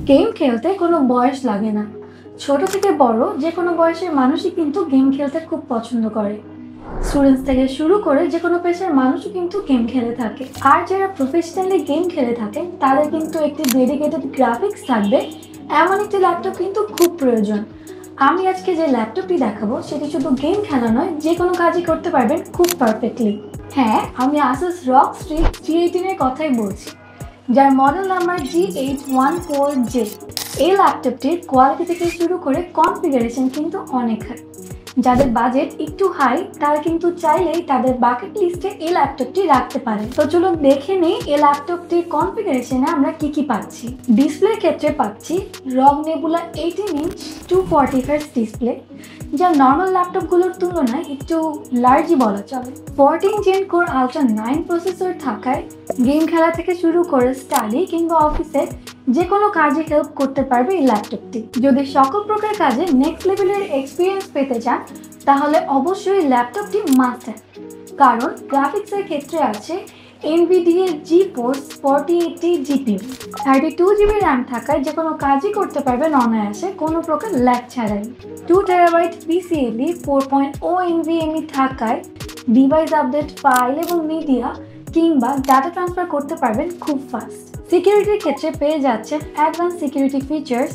Game খেলতে কোনো বয়স লাগে না। ছোট থেকে বড় যে কোনো বয়সের মানুষই কিন্তু গেম খেলতে খুব পছন্দ করে। স্টুডেন্টস থেকে শুরু করে যে কোনো পেশার মানুষও কিন্তু গেম খেলে থাকে। আর যারা প্রফেশনালি গেম খেলে থাকেন তাদের কিন্তু একটি ডেডিকেটেড গ্রাফিক্স থাকবে এমন একটি ল্যাপটপ কিন্তু খুব প্রয়োজন। আমি আজকে যে ল্যাপটপটি দেখাবো সেটি শুধু গেম খেলা নয়, যে কোনো কাজই করতে পারবেন খুব পারফেক্টলি। হ্যাঁ, আমি Asus ROG Strix G18 এর কথাই বলছি, যার মডেল নাম্বার G814J। এই ল্যাপটপটির কোয়ালিটি থেকে শুরু করে কনফিগারেশন কিন্তু অনেক হাই। যাদের বাজেট একটু হাই তারা কিন্তু চাইলেই তাদের বাকেট লিস্টে এই ল্যাপটপটি রাখতে পারে। তো চলুন দেখে নেই এই ল্যাপটপটির কনফিগারেশনে আমরা কি পাচ্ছি। ডিসপ্লের ক্ষেত্রে পাচ্ছি ROG Nebula 18" 240Hz ডিসপ্লে, যা নর্মাল ল্যাপটপগুলোর তুলনায় একটু লার্জই বলা চলে। 14 Gen Core Ultra 9 প্রসেসর থাকায় গেম খেলা থেকে শুরু করে স্টাডি কিংবা অফিসে যে কোনো কাজে হেল্প করতে পারবে এই ল্যাপটপটি। যদি সকল প্রকার কাজে নেক্সট লেভেলের এক্সপিরিয়েন্স পেতে চান তাহলে অবশ্যই ল্যাপটপটি মাস্ট হ্যাভ, কারণ গ্রাফিক্সের ক্ষেত্রে আছে NVIDIA GeForce 4080 GPU। 32GB RAM থাকায় যে কোনো কাজই করতে পারবেন অনায়াসে কোনো প্রকার ল্যাগ ছাড়াই। 2TB PCIe 4.0 NVMe থাকায় ডিভাইস আপডেট, ফাইল এবং মিডিয়া কিংবা ডাটা ট্রান্সফার করতে পারবেন খুব ফাস্ট। সিকিউরিটির ক্ষেত্রে পেয়ে যাচ্ছেন advance security features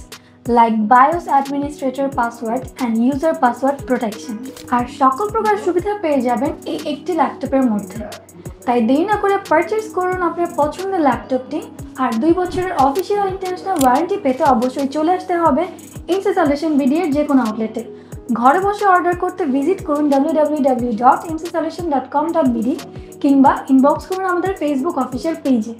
like BIOS administrator password and user password protection. আর সকল প্রকার সুবিধা পেয়ে যাবেন এই একটি ল্যাপটপের মধ্যে। তাই দেরি না করে পারচেজ করুন আপনার পছন্দের ল্যাপটপটি। আর 2 বছরের অফিসিয়াল ইন্টারন্যাশনাল ওয়ারেন্টি পেতে অবশ্যই চলে আসতে হবে ইনসি সলিউশন বিডির যে কোনো আউটলেটে। ঘরে বসে অর্ডার করতে ভিজিট করুন www.insisolution.com.bd কিংবা ইনবক্স করুন আমাদের ফেসবুক অফিসিয়াল পেজে।